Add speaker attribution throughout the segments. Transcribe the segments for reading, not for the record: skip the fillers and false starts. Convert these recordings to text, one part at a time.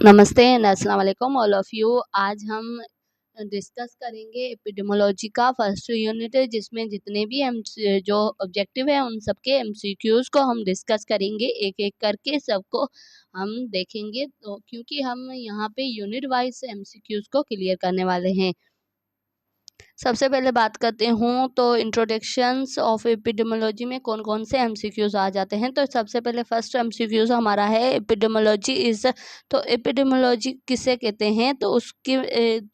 Speaker 1: नमस्ते एंड अस्सलाम वालेकुम ऑल ऑफ यू। आज हम डिस्कस करेंगे एपिडेमियोलॉजी का फर्स्ट यूनिट है, जिसमें जितने भी एम जो ऑब्जेक्टिव है उन सबके एमसीक्यूज को हम डिस्कस करेंगे, एक एक करके सबको हम देखेंगे। तो क्योंकि हम यहाँ पे यूनिट वाइज एमसीक्यूज को क्लियर करने वाले हैं। सबसे पहले बात करते हूँ तो इंट्रोडक्शंस ऑफ एपिडेमियोलॉजी में कौन कौन से एमसीक्यूज आ जाते हैं। तो सबसे पहले फर्स्ट एमसीक्यूज हमारा है एपिडेमियोलॉजी इज। तो एपिडेमियोलॉजी किसे कहते हैं, तो उसकी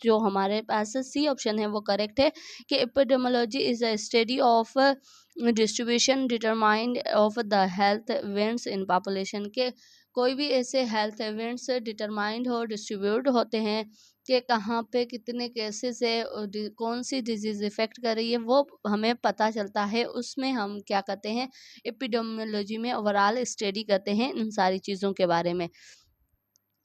Speaker 1: जो हमारे पास सी ऑप्शन है वो करेक्ट है कि epidemiology is a study of distribution determined of the health events in population के कोई भी ऐसे हेल्थ इवेंट्स डिटरमाइंड हो डिस्ट्रीब्यूट होते हैं कि कहाँ पे कितने केसेस है और कौन सी डिजीज़ इफ़ेक्ट कर रही है, वो हमें पता चलता है। उसमें हम क्या करते हैं, एपिडेमियोलॉजी में ओवरऑल स्टडी करते हैं इन सारी चीज़ों के बारे में।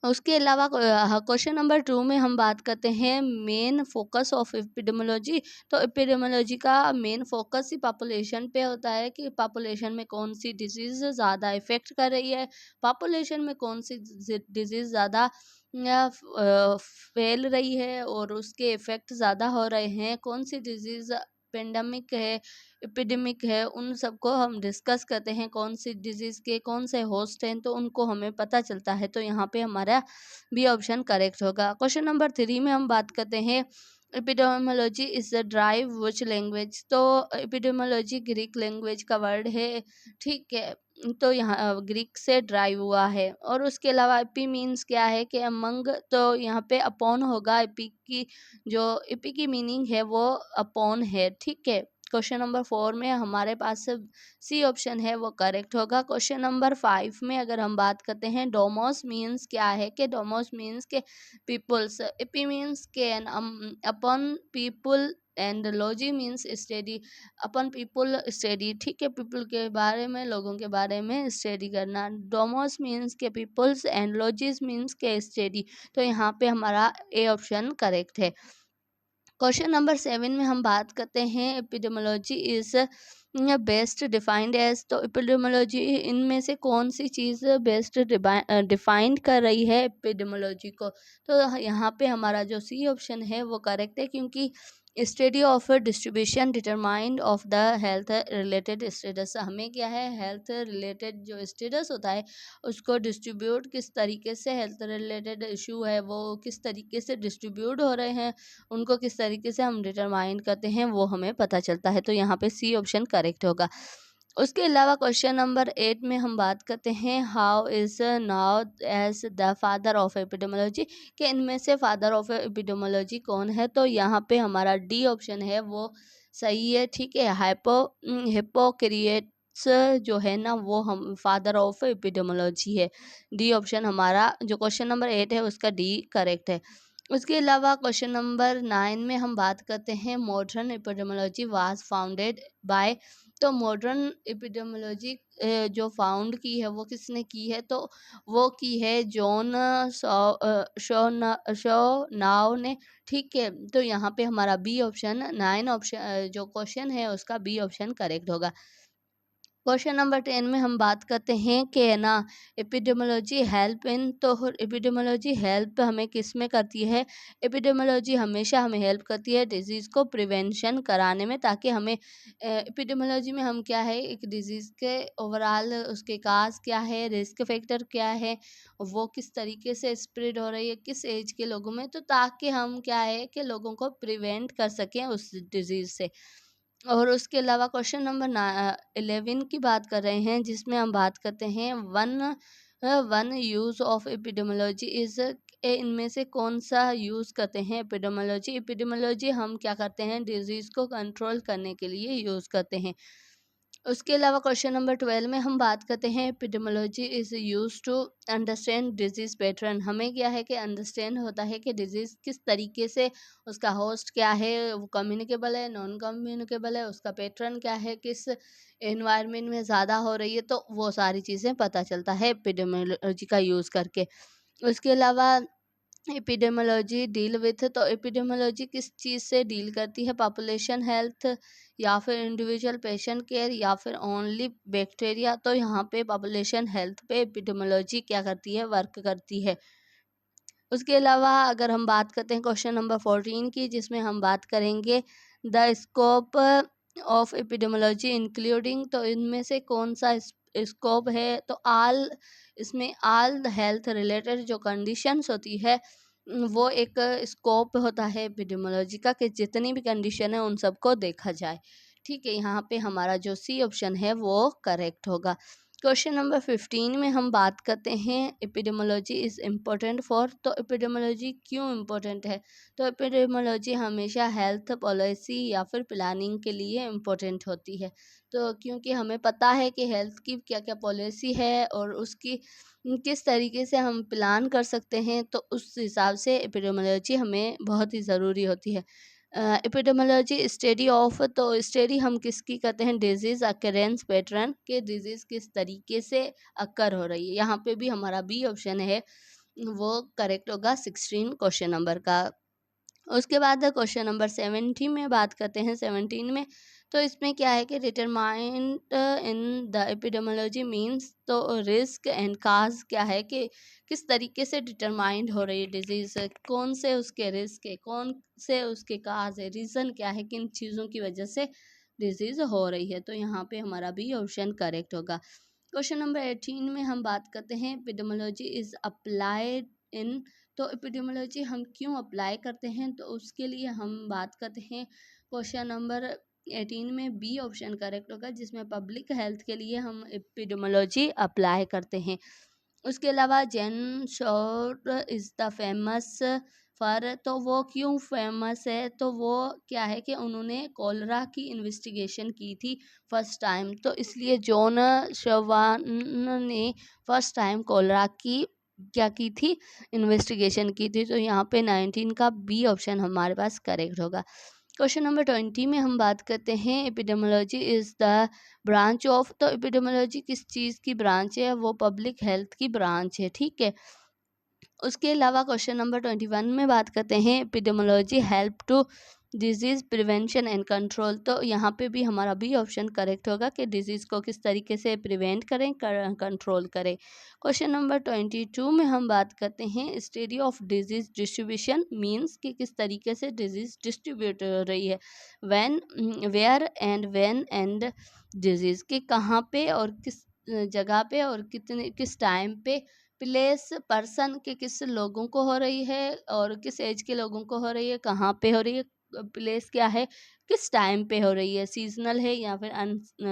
Speaker 1: उसके अलावा क्वेश्चन नंबर 2 में हम बात करते हैं मेन फोकस ऑफ एपिडेमियोलॉजी। तो एपिडेमियोलॉजी का मेन फोकस ही पॉपुलेशन पे होता है कि पॉपुलेशन में कौन सी डिजीज़ ज़्यादा इफ़ेक्ट कर रही है, पॉपुलेशन में कौन सी डिजीज़ ज़्यादा फैल रही है और उसके इफ़ेक्ट ज़्यादा हो रहे हैं, कौन सी डिजीज़ पेंडेमिक है, एपिडेमिक है, उन सबको हम डिस्कस करते हैं। कौन सी डिजीज़ के कौन से होस्ट हैं तो उनको हमें पता चलता है। तो यहाँ पे हमारा बी ऑप्शन करेक्ट होगा। क्वेश्चन नंबर 3 में हम बात करते हैं epidemiology is the drive which language. तो एपिडेमियोलॉजी ग्रीक लैंग्वेज का वर्ड है, ठीक है। तो यहाँ ग्रीक से ड्राइव हुआ है। और उसके अलावा एपी मीन्स क्या है कि अमंग, तो यहाँ पे अपॉन होगा। एपी की जो एपी की मीनिंग है वो अपॉन है, ठीक है। क्वेश्चन नंबर 4 में हमारे पास सी ऑप्शन है वो करेक्ट होगा। क्वेश्चन नंबर 5 में अगर हम बात करते हैं डोमोस मीन्स क्या है कि डोमोस मीन्स के पीपल्स, एपी मीन्स के upon people and logy means study, upon people study, ठीक है। पीपल के बारे में, लोगों के बारे में स्टडी करना। डोमोस मीन्स के पीपल्स एंड लॉजीज मीन्स के स्टडी। तो यहाँ पे हमारा ए ऑप्शन करेक्ट है। क्वेश्चन नंबर 7 में हम बात करते हैं epidemiology is best defined as. तो एपिडेमियोलॉजी इनमें से कौन सी चीज़ बेस्ट डिफाइंड कर रही है एपिडेमियोलॉजी को। तो यहाँ पे हमारा जो सी ऑप्शन है वो करेक्ट है, क्योंकि study of distribution determined of the health related status. हमें क्या है, हेल्थ रिलेटेड जो स्टेटस होता है उसको डिस्ट्रीब्यूट किस तरीके से, हेल्थ रिलेटेड इशू है वो किस तरीके से डिस्ट्रीब्यूट हो रहे हैं, उनको किस तरीके से हम डिटरमाइन करते हैं वो हमें पता चलता है। तो यहाँ पे सी ऑप्शन करेक्ट होगा। उसके अलावा क्वेश्चन नंबर 8 में हम बात करते हैं how is known as the father of epidemiology, कि इनमें से फादर ऑफ एपिडेमियोलॉजी कौन है। तो यहाँ पे हमारा डी ऑप्शन है वो सही है, ठीक है। हिप्पोक्रेट्स जो है ना वो हम फादर ऑफ एपिडेमियोलॉजी है। डी ऑप्शन हमारा जो क्वेश्चन नंबर 8 है उसका डी करेक्ट है। उसके अलावा क्वेश्चन नंबर 9 में हम बात करते हैं modern epidemiology was founded by. तो मॉडर्न एपिडेमियोलॉजी जो फाउंड की है वो किसने की है, तो वो की है जॉन शो नाव ने, ठीक है। तो यहाँ पे हमारा बी ऑप्शन 9 ऑप्शन जो क्वेश्चन है उसका बी ऑप्शन करेक्ट होगा। क्वेश्चन नंबर 10 में हम बात करते हैं कि है ना एपिडेमियोलॉजी हेल्प इन। तो एपिडेमियोलॉजी हेल्प हमें किस में करती है, एपिडेमियोलॉजी हमेशा हमें हेल्प करती है डिजीज़ को प्रिवेंशन कराने में, ताकि हमें एपिडेमियोलॉजी में हम क्या है एक डिजीज़ के ओवरऑल उसके काज क्या है, रिस्क फैक्टर क्या है, वो किस तरीके से स्प्रेड हो रही है किस एज के लोगों में, तो ताकि हम क्या है कि लोगों को प्रिवेंट कर सकें उस डिजीज़ से। और उसके अलावा क्वेश्चन नंबर 11 की बात कर रहे हैं, जिसमें हम बात करते हैं one one use of epidemiology is. इनमें से कौन सा यूज़ करते हैं एपिडेमियोलॉजी। एपिडेमियोलॉजी हम क्या करते हैं डिजीज़ को कंट्रोल करने के लिए यूज़ करते हैं। उसके अलावा क्वेश्चन नंबर 12 में हम बात करते हैं epidemiology is use to understand disease pattern. हमें क्या है कि अंडरस्टैंड होता है कि डिजीज़ किस तरीके से, उसका होस्ट क्या है, वो कम्युनिकेबल है नॉन कम्युनिकेबल है, उसका पैटर्न क्या है, किस एनवायरनमेंट में ज़्यादा हो रही है, तो वो सारी चीज़ें पता चलता है एपिडेमियोलॉजी का यूज़ करके। उसके अलावा एपिडेमियोलॉजी डील विथ। तो एपिडेमियोलॉजी किस चीज़ से डील करती है, पॉपुलेशन हेल्थ या फिर इंडिविजुअल पेशेंट केयर या फिर ओनली बैक्टीरिया। तो यहाँ पे पॉपुलेशन हेल्थ पे एपिडेमियोलॉजी क्या करती है, वर्क करती है। उसके अलावा अगर हम बात करते हैं क्वेश्चन नंबर 14 की, जिसमें हम बात करेंगे the scope of epidemiology including, तो इनमें से कौन सा स्कोप है, तो आल, इसमें आल हेल्थ रिलेटेड जो कंडीशंस होती है वो एक स्कोप होता है एपिडेमियोलॉजी का, कि जितनी भी कंडीशन है उन सबको देखा जाए। ठीक है, यहाँ पे हमारा जो सी ऑप्शन है वो करेक्ट होगा। क्वेश्चन नंबर 15 में हम बात करते हैं एपिडेमियोलॉजी इज़ इम्पोर्टेंट फॉर, तो एपिडेमियोलॉजी क्यों इम्पोर्टेंट है, तो एपिडेमियोलॉजी हमेशा हेल्थ पॉलिसी या फिर प्लानिंग के लिए इम्पोर्टेंट होती है। तो क्योंकि हमें पता है कि हेल्थ की क्या क्या पॉलिसी है और उसकी किस तरीके से हम प्लान कर सकते हैं, तो उस हिसाब से एपिडेमियोलॉजी हमें बहुत ही ज़रूरी होती है। एपिडेमियोलॉजी स्टडी ऑफ, तो स्टडी हम किसकी करते हैं, डिजीज़ अकरेंस पैटर्न, के डिजीज़ किस तरीके से अकर हो रही है। यहाँ पे भी हमारा बी ऑप्शन है वो करेक्ट होगा 16 क्वेश्चन नंबर का। उसके बाद क्वेश्चन नंबर 17 में बात करते हैं। 17 में तो इसमें क्या है कि determined in the epidemiology means, तो रिस्क एंड काज क्या है कि किस तरीके से डिटरमाइंड हो रही है डिजीज़, कौन से उसके रिस्क है, कौन से उसके काज है, रीज़न क्या है, किन चीज़ों की वजह से डिजीज़ हो रही है। तो यहाँ पे हमारा भी ऑप्शन करेक्ट होगा। क्वेश्चन नंबर 18 में हम बात करते हैं एपिडेमियोलॉजी इज़ अप्लाइड इन, तो एपिडेमियोलॉजी हम क्यों अप्लाई करते हैं, तो उसके लिए हम बात करते हैं क्वेश्चन नंबर 18 में बी ऑप्शन करेक्ट होगा, जिसमें पब्लिक हेल्थ के लिए हम एपिडेमियोलॉजी अप्लाई करते हैं। उसके अलावा जैन शोर इज़ द फेमस फॉर, तो वो क्यों फेमस है, तो वो क्या है कि उन्होंने कॉलरा की इन्वेस्टिगेशन की थी फर्स्ट टाइम, तो इसलिए जॉन शवान ने फर्स्ट टाइम कॉलरा की क्या की थी, इन्वेस्टिगेशन की थी। तो यहाँ पे 19 का बी ऑप्शन हमारे पास करेक्ट होगा। क्वेश्चन नंबर 20 में हम बात करते हैं epidemiology is the branch of, तो एपिडेमियोलॉजी किस चीज़ की ब्रांच है, वो पब्लिक हेल्थ की ब्रांच है। ठीक है, उसके अलावा क्वेश्चन नंबर 21 में बात करते हैं epidemiology help to disease prevention and control, तो यहाँ पे भी हमारा बी ऑप्शन करेक्ट होगा कि डिजीज़ को किस तरीके से प्रिवेंट करें, कंट्रोल करें। क्वेश्चन नंबर 22 में हम बात करते हैं study of disease distribution means कि किस तरीके से डिजीज़ डिस्ट्रीब्यूट हो रही है, when, where and when and disease के कहाँ पे और किस जगह पे और कितने किस टाइम पे, प्लेस पर्सन के किस लोगों को हो रही है और किस एज के लोगों को हो रही है, कहाँ पे हो रही है, प्लेस क्या है, किस टाइम पे हो रही है, सीजनल है या फिर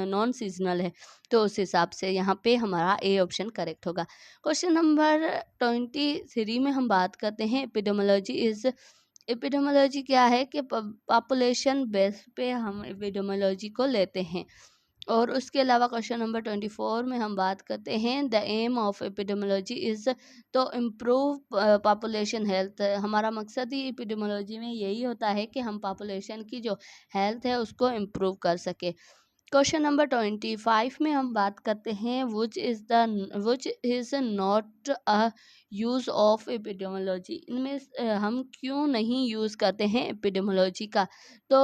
Speaker 1: नॉन सीजनल है, तो उस हिसाब से यहाँ पे हमारा ए ऑप्शन करेक्ट होगा। क्वेश्चन नंबर 23 में हम बात करते हैं एपिडेमियोलॉजी इज, एपिडेमियोलॉजी क्या है कि पॉपुलेशन बेस पे हम एपिडेमियोलॉजी को लेते हैं। और उसके अलावा क्वेश्चन नंबर 24 में हम बात करते हैं the aim of epidemiology is, to improve population health, हमारा मकसद ही एपिडेमियोलॉजी में यही होता है कि हम पॉपुलेशन की जो हेल्थ है उसको इम्प्रूव कर सके। क्वेश्चन नंबर 25 में हम बात करते हैं which is not a use of epidemiology, इनमें हम क्यों नहीं यूज़ करते हैं एपिडेमियोलॉजी का, तो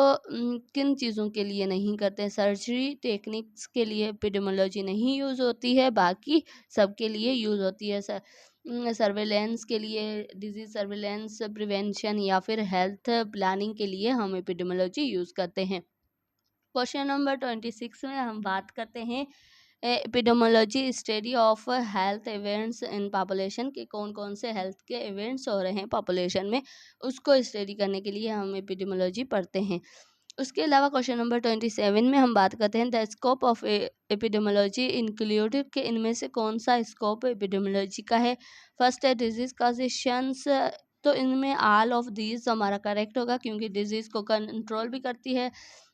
Speaker 1: किन चीज़ों के लिए नहीं करते हैं, सर्जरी टेक्निक्स के लिए एपिडेमियोलॉजी नहीं यूज़ होती है, बाकी सबके लिए यूज़ होती है। सर्वेलेंस के लिए, डिजीज़ सर्वेलेंस, प्रिवेंशन या फिर हेल्थ प्लानिंग के लिए हम एपिडेमियोलॉजी यूज़ करते हैं। क्वेश्चन नंबर 26 में हम बात करते हैं epidemiology study of health events in population, के कौन कौन से हेल्थ के इवेंट्स हो रहे हैं पॉपुलेशन में, उसको स्टडी करने के लिए हम एपिडेमियोलॉजी पढ़ते हैं। उसके अलावा क्वेश्चन नंबर 27 में हम बात करते हैं the scope of epidemiology included, के इनमें से कौन सा स्कोप एपिडेमियोलॉजी का है। फर्स्ट है डिजीज कॉजेशंस, तो इनमें ऑल ऑफ दीज हमारा करेक्ट होगा, क्योंकि डिजीज़ को कंट्रोल भी करती है,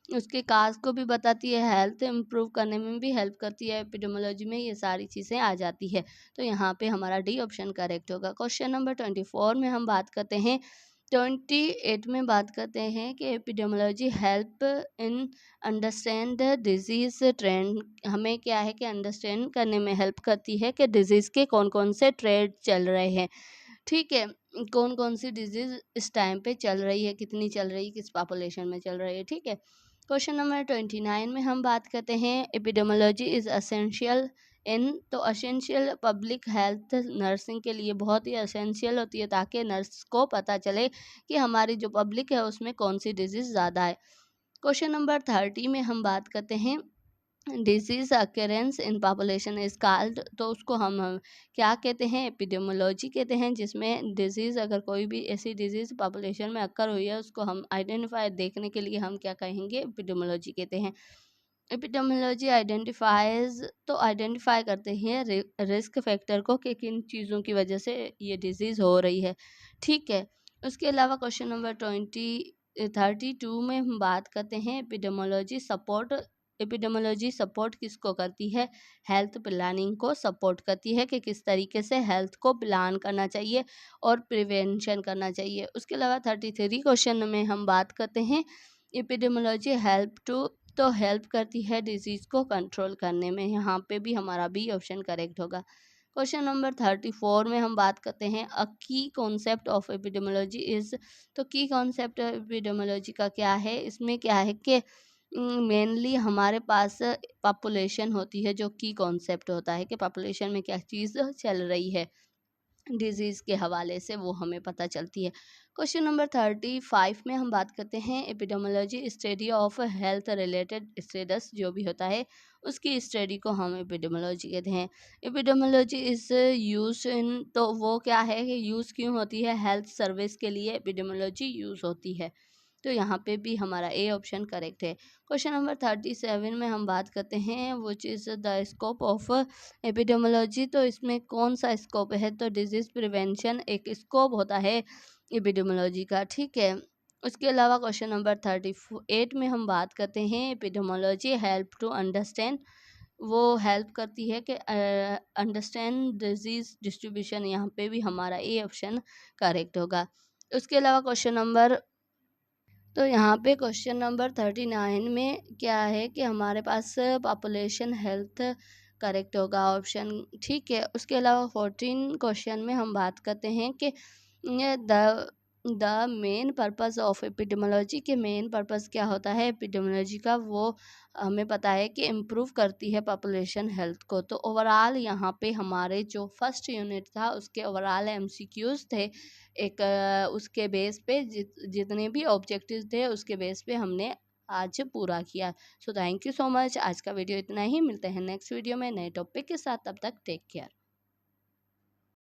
Speaker 1: उसके काज को भी बताती है, हेल्थ इम्प्रूव करने में भी हेल्प करती है, एपिडेमियोलॉजी में ये सारी चीज़ें आ जाती है। तो यहाँ पे हमारा डी ऑप्शन करेक्ट होगा। क्वेश्चन नंबर 24 में हम बात करते हैं 28 में बात करते हैं कि epidemiology help in understand disease trend, हमें क्या है कि अंडरस्टैंड करने में हेल्प करती है कि डिजीज़ के कौन कौन से ट्रेंड चल रहे हैं। ठीक है, कौन कौन सी डिजीज़ इस टाइम पे चल रही है, कितनी चल रही है, किस पॉपुलेशन में चल रही है। ठीक है, क्वेश्चन नंबर 29 में हम बात करते हैं एपिडेमियोलॉजी इज़ असेंशियल इन तो असेंशियल पब्लिक हेल्थ नर्सिंग के लिए बहुत ही असेंशियल होती है, ताकि नर्स को पता चले कि हमारी जो पब्लिक है उसमें कौन सी डिजीज़ ज़्यादा है। क्वेश्चन नंबर 30 में हम बात करते हैं disease occurrence in population is called, तो उसको हम क्या कहते हैं, एपिडेमोलॉजी कहते हैं, जिसमें डिजीज़ अगर कोई भी ऐसी डिजीज़ पॉपुलेशन में अक्कर हुई है उसको हम आइडेंटिफाई देखने के लिए हम क्या कहेंगे, एपिडेमोलॉजी कहते हैं। एपिडेमोलॉजी आइडेंटिफाइज, तो आइडेंटिफाई करते हैं रिस्क फैक्टर को कि किन चीज़ों की वजह से ये डिजीज़ हो रही है, ठीक है। उसके अलावा क्वेश्चन नंबर 32 में हम बात करते हैं एपिडेमोलॉजी सपोर्ट। एपिडेमोलॉजी सपोर्ट किसको करती है, हेल्थ प्लानिंग को सपोर्ट करती है कि किस तरीके से हेल्थ को प्लान करना चाहिए और प्रिवेंशन करना चाहिए। उसके अलावा 33 क्वेश्चन में हम बात करते हैं एपिडेमोलॉजी हेल्प टू, तो हेल्प करती है डिजीज़ को कंट्रोल करने में, यहाँ पे भी हमारा बी ऑप्शन करेक्ट होगा। क्वेश्चन नंबर 34 में हम बात करते हैं अ की कॉन्सेप्ट ऑफ एपिडेमोलॉजी इज़, तो की कॉन्सेप्ट एपिडेमोलॉजी का क्या है, इसमें क्या है कि मेनली हमारे पास पॉपुलेशन होती है, जो की कॉन्सेप्ट होता है कि पॉपुलेशन में क्या चीज़ चल रही है डिजीज़ के हवाले से, वो हमें पता चलती है। क्वेश्चन नंबर 35 में हम बात करते हैं epidemiology study of health related status, जो भी होता है उसकी स्टडी को हम एपिडेमोलॉजी कहते हैं। एपिडेमोलॉजी इज़ यूज इन, तो वो क्या है कि यूज़ क्यों होती है, हेल्थ सर्विस के लिए एपिडेमोलॉजी यूज़ होती है, तो यहाँ पे भी हमारा ए ऑप्शन करेक्ट है। क्वेश्चन नंबर 37 में हम बात करते हैं which is the scope of epidemiology, तो इसमें कौन सा स्कोप है, तो डिजीज़ प्रिवेंशन एक स्कोप होता है एपिडेमोलॉजी का, ठीक है। उसके अलावा क्वेश्चन नंबर 38 में हम बात करते हैं एपिडेमोलॉजी हेल्प टू अंडरस्टैंड, वो हेल्प करती है कि अंडरस्टैंड डिजीज़ डिस्ट्रीब्यूशन, यहाँ पे भी हमारा ए ऑप्शन करेक्ट होगा। उसके अलावा क्वेश्चन नंबर, तो यहाँ पे क्वेश्चन नंबर 39 में क्या है कि हमारे पास पॉपुलेशन हेल्थ करेक्ट होगा ऑप्शन, ठीक है। उसके अलावा 14 क्वेश्चन में हम बात करते हैं कि the the main purpose of epidemiology, के मेन पर्पस क्या होता है एपिडेमोलॉजी का, वो हमें पता है कि इम्प्रूव करती है पॉपुलेशन हेल्थ को। तो ओवरऑल यहाँ पे हमारे जो फर्स्ट यूनिट था उसके ओवरऑल एमसीक्यूज थे, एक उसके बेस पे जितने भी ऑब्जेक्टिव्स थे उसके बेस पे हमने आज पूरा किया। So thank you so much, आज का वीडियो इतना ही, मिलते हैं नेक्स्ट वीडियो में नए टॉपिक के साथ, तब तक टेक केयर।